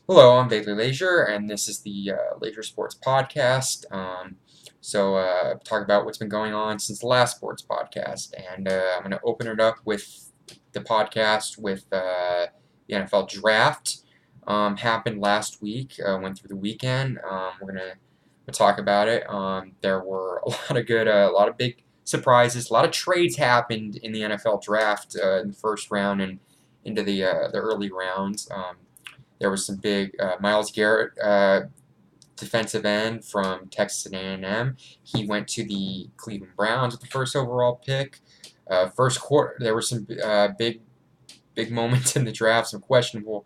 Hello, I'm Daily Leasure, and this is the Leisure Sports Podcast. Talk about what's been going on since the last sports podcast, and I'm going to open it up with the podcast with the NFL Draft. Happened last week, went through the weekend. We're going to talk about it. There were a lot of a lot of big surprises. A lot of trades happened in the NFL Draft in the first round and into the early rounds. There was some big Myles Garrett, defensive end from Texas A&M. He went to the Cleveland Browns with the first overall pick. First quarter, there were some big moments in the draft, some questionable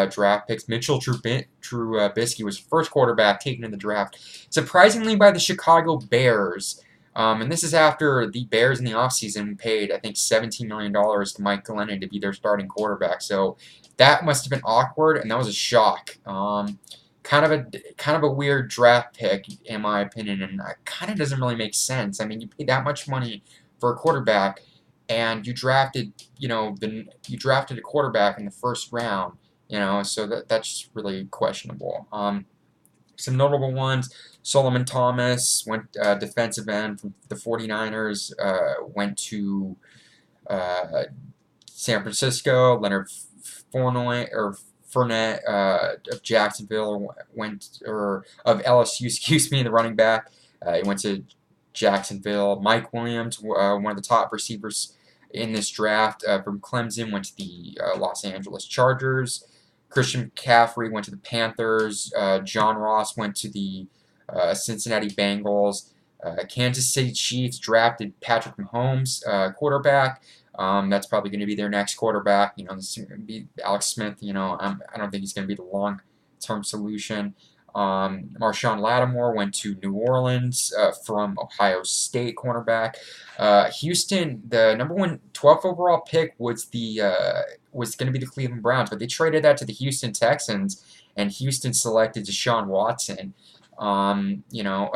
draft picks. Mitchell Trubisky was the first quarterback taken in the draft, surprisingly by the Chicago Bears. And this is after the Bears in the offseason paid, I think, $17 million to Mike Glennon to be their starting quarterback. So that must have been awkward, and that was a shock. Kind of a weird draft pick, in my opinion, and it kind of doesn't really make sense. I mean, you pay that much money for a quarterback, and you drafted a quarterback in the first round, so that's just really questionable. Some notable ones: Solomon Thomas went defensive end from the 49ers, went to San Francisco. Leonard Fournette of Jacksonville of LSU, excuse me, the running back. He went to Jacksonville. Mike Williams, one of the top receivers in this draft from Clemson, went to the Los Angeles Chargers. Christian McCaffrey went to the Panthers. John Ross went to the Cincinnati Bengals. Kansas City Chiefs drafted Patrick Mahomes, quarterback. That's probably going to be their next quarterback. This is going to be Alex Smith. I don't think he's going to be the long-term solution. Marshawn Lattimore went to New Orleans from Ohio State, cornerback. Houston, the number 12th overall pick was going to be the Cleveland Browns, but they traded that to the Houston Texans, and Houston selected Deshaun Watson.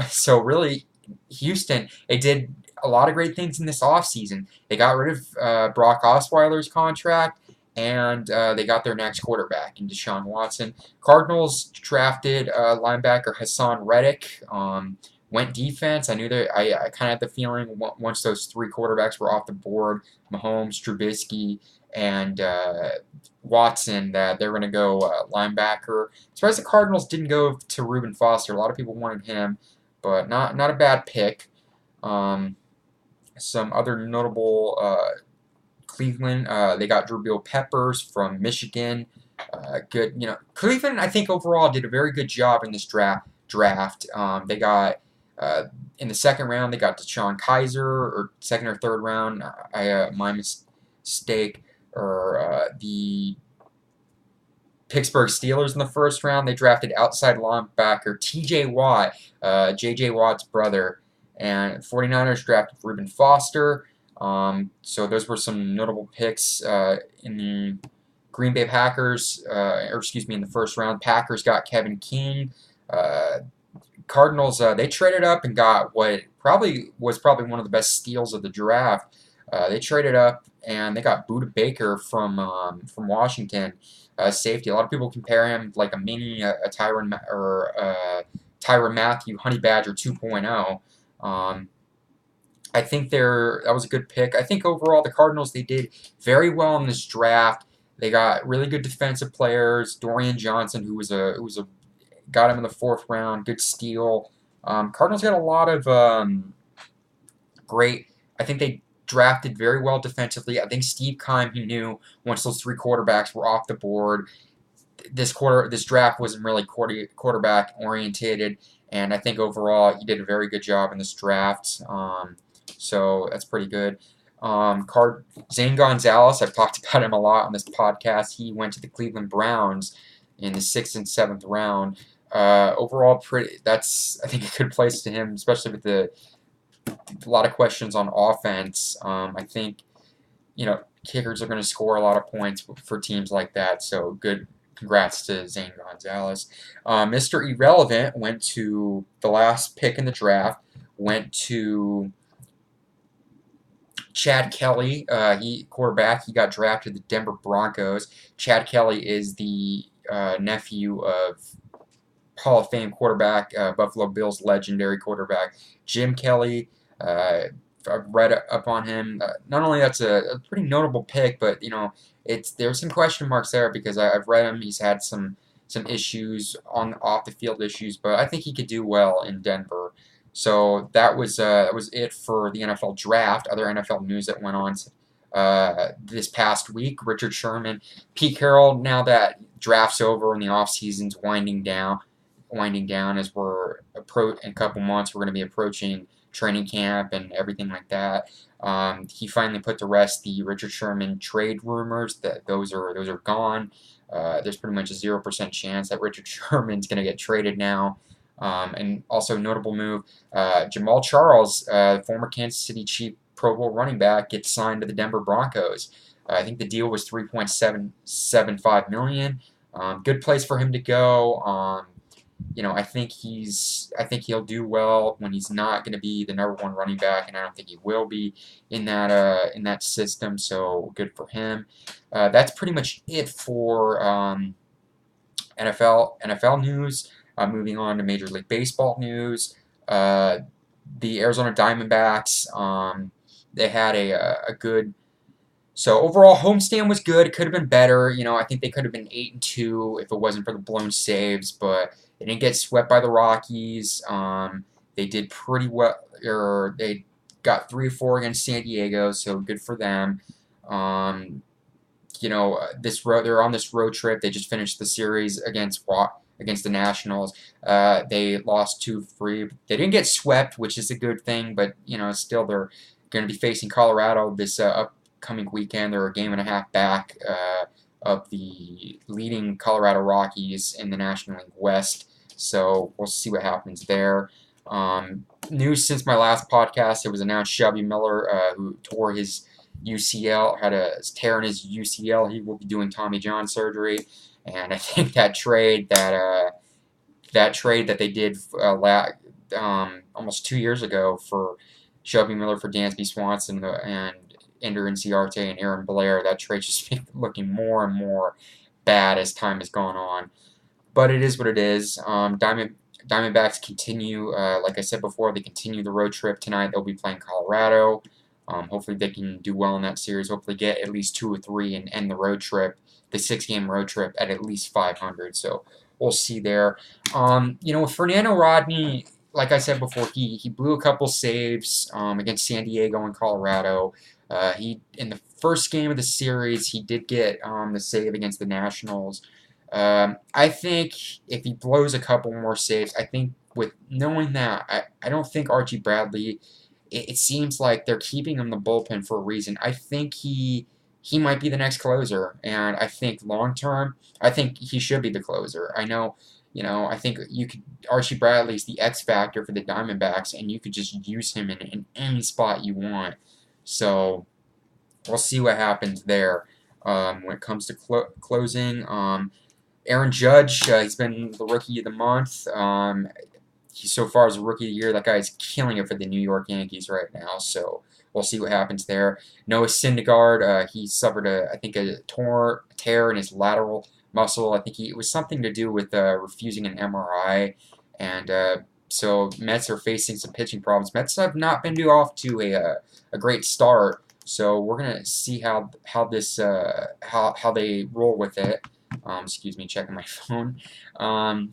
So really, Houston, they did a lot of great things in this offseason. They got rid of Brock Osweiler's contract, and they got their next quarterback in Deshaun Watson. Cardinals drafted linebacker Hassan Reddick. Went defense. I knew that I kind of had the feeling once those three quarterbacks were off the board, Mahomes, Trubisky, and Watson, that they're going to go linebacker. Surprised the Cardinals didn't go to Reuben Foster. A lot of people wanted him, but not a bad pick. Some other notable Cleveland, they got Drew Peppers from Michigan. Good, Cleveland, I think overall did a very good job in this draft. They got in the second round, they got Deshaun Kaiser, or second or third round. My mistake. Or the Pittsburgh Steelers in the first round, they drafted outside linebacker T.J. Watt, J.J. Watt's brother, and 49ers drafted Reuben Foster. So those were some notable picks in the Green Bay Packers, in the first round. Packers got Kevin King. Cardinals, they traded up and got what was probably one of the best steals of the draft. They traded up and they got Budda Baker from Washington, safety. A lot of people compare him like a mini Tyrann Mathieu Honey Badger 2.0. I think that was a good pick. I think overall the Cardinals, they did very well in this draft. They got really good defensive players. Dorian Johnson, who got him in the fourth round, good steal. Cardinals got a lot of great. I think they drafted very well defensively. I think Steve Keim, he knew once those three quarterbacks were off the board, this draft wasn't really quarterback orientated, and I think overall he did a very good job in this draft. So that's pretty good. Zane Gonzalez, I've talked about him a lot on this podcast. He went to the Cleveland Browns in the 6th and 7th round. Overall, that's, I think, a good place to him, especially with a lot of questions on offense. I think, kickers are going to score a lot of points for teams like that. So good. Congrats to Zane Gonzalez. Mr. Irrelevant went to the last pick in the draft. Went to Chad Kelly, quarterback. He got drafted to the Denver Broncos. Chad Kelly is the nephew of Hall of Fame quarterback, Buffalo Bills legendary quarterback Jim Kelly. I've read up on him. Not only that's a pretty notable pick, but there's some question marks there because I've read him. He's had some issues on off the field issues, but I think he could do well in Denver. So that was it for the NFL draft. Other NFL news that went on this past week: Richard Sherman, Pete Carroll. Now that draft's over and the off season's winding down as we're in a couple months, we're going to be approaching training camp and everything like that. He finally put to rest the Richard Sherman trade rumors. That those are gone. There's pretty much a 0% chance that Richard Sherman's going to get traded now. And also notable move, Jamal Charles, former Kansas City Chief Pro Bowl running back, gets signed to the Denver Broncos. I think the deal was $3.775 million. Good place for him to go. I think he'll do well when he's not going to be the #1 running back, and I don't think he will be in that system. So good for him. That's pretty much it for NFL news. Moving on to Major League Baseball news. The Arizona Diamondbacks. They had a good. So overall, homestand was good. It could have been better. I think they could have been 8-2 if it wasn't for the blown saves, but they didn't get swept by the Rockies. They did pretty well. They got 3-4 against San Diego, so good for them. They're on this road trip. They just finished the series against the Nationals. They lost 2-3. They didn't get swept, which is a good thing, but still they're going to be facing Colorado this upcoming weekend. They're a game and a half back of the leading Colorado Rockies in the National League West. So we'll see what happens there. News since my last podcast, it was announced Shelby Miller, who tore his UCL, had a tear in his UCL. He will be doing Tommy John surgery, and I think that trade that they did almost 2 years ago for Shelby Miller for Dansby Swanson and Ender Inciarte and Aaron Blair, that trade's just been looking more and more bad as time has gone on. But it is what it is. Diamondbacks continue, like I said before, they continue the road trip tonight. They'll be playing Colorado. Hopefully they can do well in that series. Hopefully get at least 2 or 3 and end the road trip, the 6-game road trip, at least 500. So we'll see there. With Fernando Rodney, like I said before, he blew a couple saves against San Diego and Colorado. In the first game of the series, he did get the save against the Nationals. I think if he blows a couple more saves, I think with knowing that, I don't think Archie Bradley, it seems like they're keeping him in the bullpen for a reason. I think he might be the next closer, and I think long term, I think he should be the closer. I know, I think Archie Bradley's the X factor for the Diamondbacks, and you could just use him in any spot you want. So we'll see what happens there when it comes to closing. Aaron Judge, he's been the Rookie of the Month. He so far as a Rookie of the Year, that guy's killing it for the New York Yankees right now. So we'll see what happens there. Noah Syndergaard, he suffered a tear in his lateral muscle. I think it was something to do with refusing an MRI, and so Mets are facing some pitching problems. Mets have not been off to a great start, so we're gonna see how they roll with it. Excuse me, checking my phone.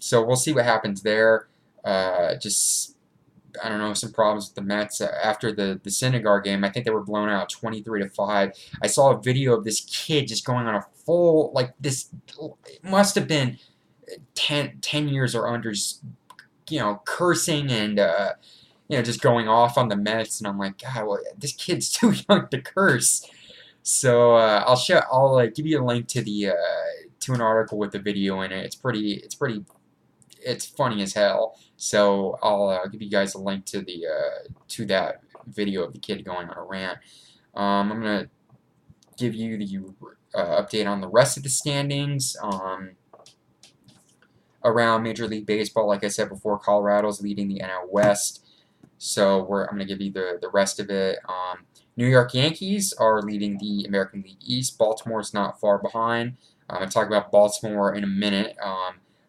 So we'll see what happens there. I don't know, some problems with the Mets after the Syndergaard game. I think they were blown out 23-5. I saw a video of this kid just going on a full, this, it must have been 10 years or under, just, cursing and, just going off on the Mets. And I'm like, God, well, this kid's too young to curse. So I'll give you a link to to an article with the video in it. It's funny as hell. So I'll give you guys a link to to that video of the kid going on a rant. I'm gonna give you the update on the rest of the standings around Major League Baseball. Like I said before, Colorado's leading the NL West. So I'm gonna give you the rest of it. New York Yankees are leading the American League East. Baltimore's not far behind. I'm going to talk about Baltimore in a minute.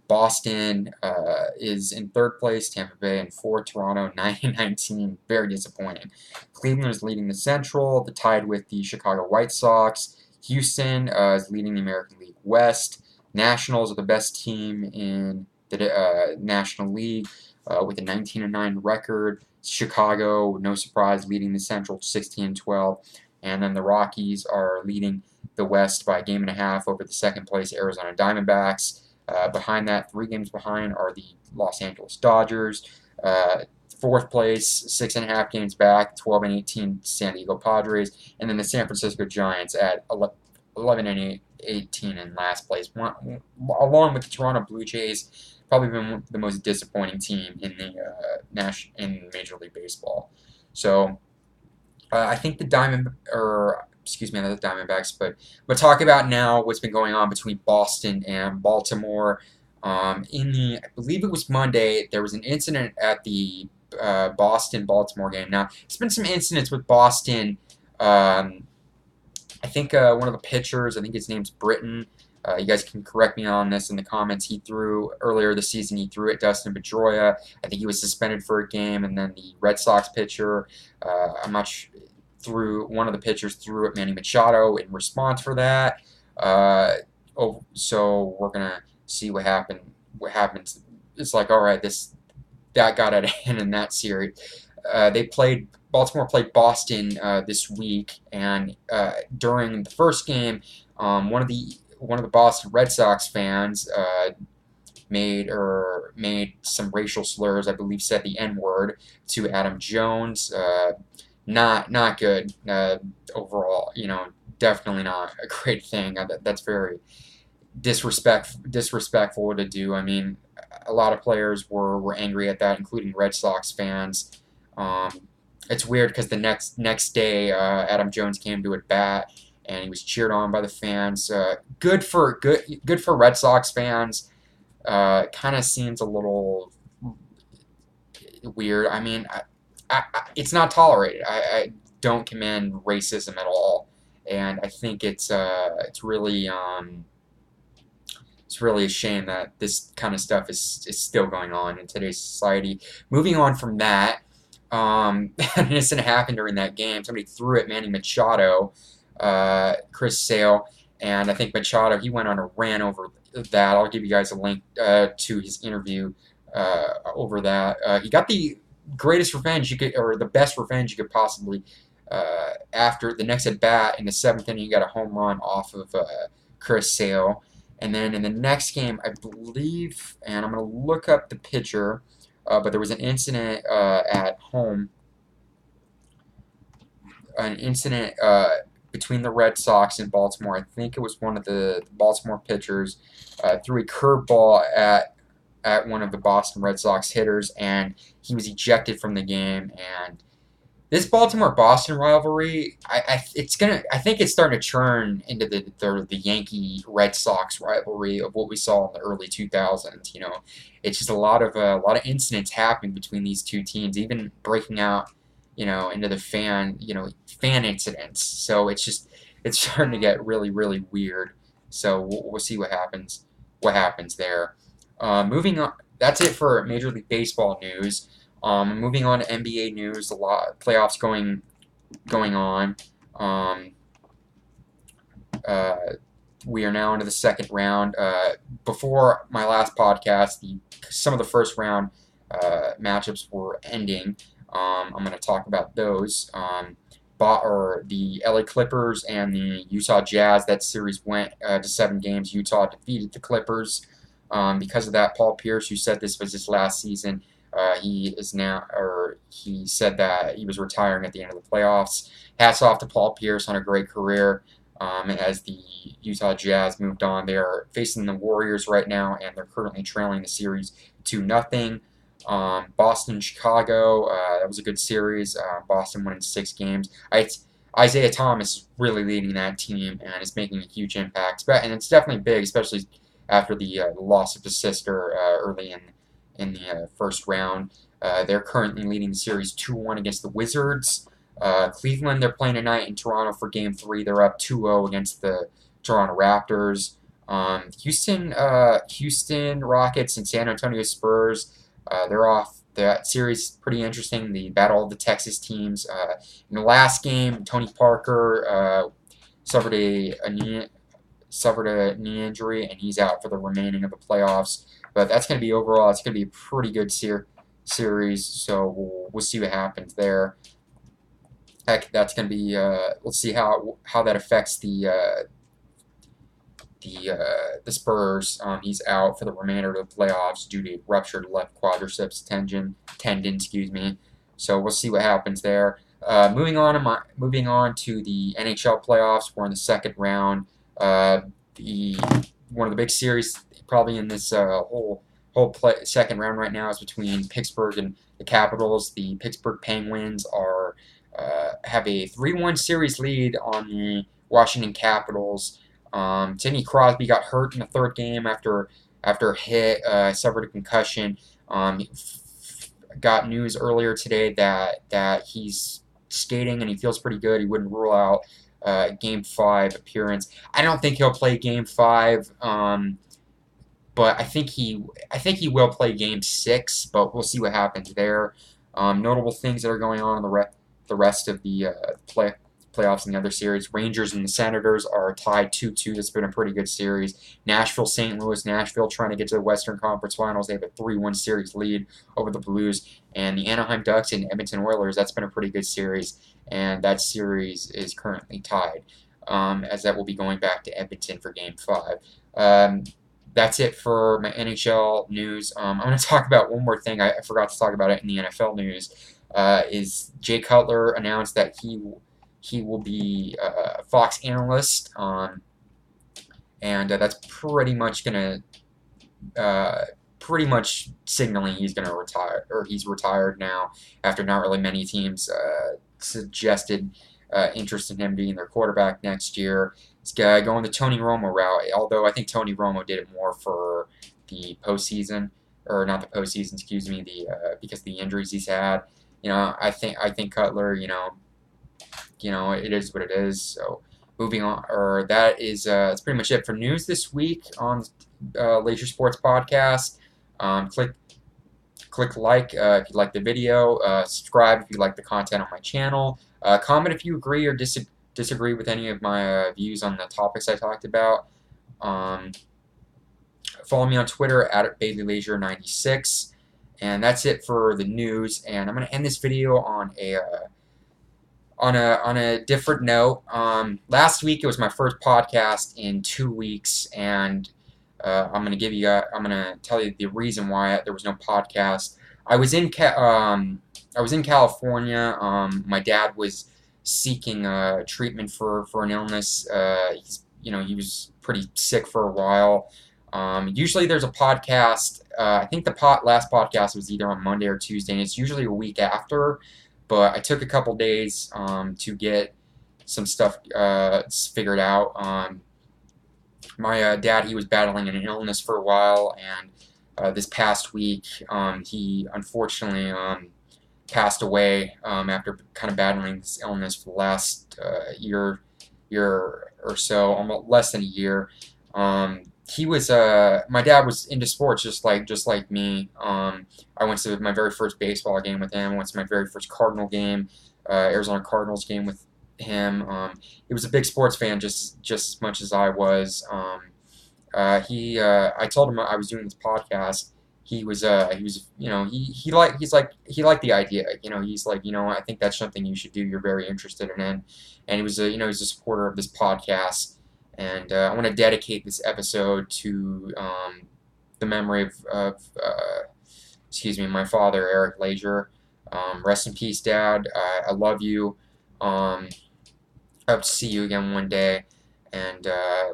Boston is in 3rd place, Tampa Bay in 4th, Toronto 9-19, very disappointing. Cleveland is leading the Central, tied with the Chicago White Sox. Houston is leading the American League West. Nationals are the best team in the National League with a 19-9 record. Chicago, no surprise, leading the Central 16-12. And then the Rockies are leading the West by a game and a half over the 2nd place Arizona Diamondbacks. Behind that, 3 games behind, are the Los Angeles Dodgers. 4th place, 6.5 games back, 12-18 San Diego Padres. And then the San Francisco Giants at 11-18 in last place. Along with the Toronto Blue Jays, probably been the most disappointing team in the in Major League Baseball. So I think the not the Diamondbacks, but talk about now what's been going on between Boston and Baltimore. I believe it was Monday, there was an incident at the Boston-Baltimore game. Now, there's been some incidents with Boston. I think one of the pitchers, I think his name's Britton. You guys can correct me on this in the comments. He threw earlier this season. He threw at Dustin Pedroia. I think he was suspended for a game, and then the Red Sox pitcher, one of the pitchers threw at Manny Machado in response for that. So we're gonna see what happens. It's like, all right, that got out of hand in that series. Baltimore played Boston this week, and during the first game, one of the Boston Red Sox fans made some racial slurs. I believe said the N-word to Adam Jones. Not good overall. Definitely not a great thing. That's very disrespectful to do. I mean, a lot of players were angry at that, including Red Sox fans. It's weird because the next day, Adam Jones came to at bat and he was cheered on by the fans. Good for Red Sox fans. Kind of seems a little weird. I mean, it's not tolerated. I don't commend racism at all, and I think it's really a shame that this kind of stuff is still going on in today's society. Moving on from that, an incident happened during that game. Somebody threw at Manny Machado, Chris Sale, and I think Machado, he went on a rant over that. I'll give you guys a link to his interview over that. He got the greatest revenge or the best revenge you could possibly. After the next at bat in the 7th inning, he got a home run off of Chris Sale. And then in the next game, I believe, and I'm going to look up the pitcher, but there was an incident at home. An incident between the Red Sox and Baltimore. I think it was one of the Baltimore pitchers threw a curveball at one of the Boston Red Sox hitters, and he was ejected from the game. And this Baltimore-Boston rivalry, I think it's starting to turn into the Yankee-Red Sox rivalry of what we saw in the early 2000s. It's just a lot of incidents happening between these two teams, even breaking out, into the fan incidents. So it's starting to get really, really weird. So we'll see what happens there. Moving on, that's it for Major League Baseball news. Moving on to NBA news, a lot of playoffs going on. We are now into the second round. Before my last podcast, some of the first round matchups were ending. I'm going to talk about those. The LA Clippers and the Utah Jazz. That series went to 7 games. Utah defeated the Clippers. Because of that, Paul Pierce, who said this was his last season, he said that he was retiring at the end of the playoffs. Hats off to Paul Pierce on a great career. As the Utah Jazz moved on, they are facing the Warriors right now, and they're currently trailing the series 2-0. Boston, Chicago, that was a good series. Boston won in 6 games. Isaiah Thomas is really leading that team and is making a huge impact. And it's definitely big, especially after the loss of his sister early in the first round. They're currently leading the series 2-1 against the Wizards. Cleveland, they're playing tonight in Toronto for Game 3. They're up 2-0 against the Toronto Raptors. Houston Rockets and San Antonio Spurs. They're off. That series pretty interesting. The battle of the Texas teams. In the last game, Tony Parker suffered suffered a knee injury, and he's out for the remaining of the playoffs. But that's going to be overall. It's going to be a pretty good series. So we'll see what happens there. Heck, that's going to be. Let's see how that affects the Spurs. He's out for the remainder of the playoffs due to ruptured left quadriceps tendon. Excuse me. So we'll see what happens there. Moving on to the NHL playoffs. We're in the second round. The one of the big series probably in this second round right now is between Pittsburgh and the Capitals. The Pittsburgh Penguins have a 3-1 series lead on the Washington Capitals. Sidney Crosby got hurt in the third game after a hit, suffered a concussion. Got news earlier today that he's skating and he feels pretty good. He wouldn't rule out Game 5 appearance. I don't think he'll play Game 5, but I think he will play Game 6. But we'll see what happens there. Notable things that are going on in the rest of the playoffs in the other series. Rangers and the Senators are tied 2-2. That's been a pretty good series. Nashville, St. Louis. Nashville trying to get to the Western Conference Finals. They have a 3-1 series lead over the Blues. And the Anaheim Ducks and Edmonton Oilers, that's been a pretty good series. And that series is currently tied, as that will be going back to Edmonton for Game 5. That's it for my NHL news. I'm going to talk about one more thing. I forgot to talk about it in the NFL news. Is Jay Cutler announced that he will be a Fox analyst, and that's pretty much signaling he's gonna retire, or he's retired now after not really many teams suggested interest in him being their quarterback next year. He's going the Tony Romo route, although I think Tony Romo did it more for the postseason, or not the postseason, excuse me, because of the injuries he's had. I think Cutler, it is what it is. So moving on, or that's pretty much it for news this week on Leasure Sports Podcast. Click like if you like the video. Subscribe if you like the content on my channel. Comment if you agree or disagree with any of my views on the topics I talked about. Follow me on Twitter at BaileyLeasure96. And that's it for the news. And I'm going to end this video on a different note. Last week it was my first podcast in 2 weeks, and I'm gonna tell you the reason why there was no podcast. I was in California. My dad was seeking treatment for an illness. He was pretty sick for a while. Usually there's a podcast. I think the last podcast was either on Monday or Tuesday, and it's usually a week after. But I took a couple days to get some stuff figured out. My dad, he was battling an illness for a while, and this past week he unfortunately passed away after kind of battling this illness for the last year or so, almost less than a year. My dad was into sports just like me. I went to my very first baseball game with him. I went to my very first Cardinal game, Arizona Cardinals game with him. He was a big sports fan, just as much as I was. I told him I was doing this podcast. He liked the idea. He's like, I think that's something you should do. You're very interested in it. And he was he's a supporter of this podcast. And I want to dedicate this episode to the memory of my father, Eric Leasure. Rest in peace, Dad. I love you. I hope to see you again one day. And I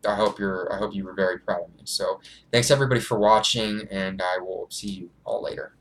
hope you were very proud of me. So thanks everybody for watching, and I will see you all later.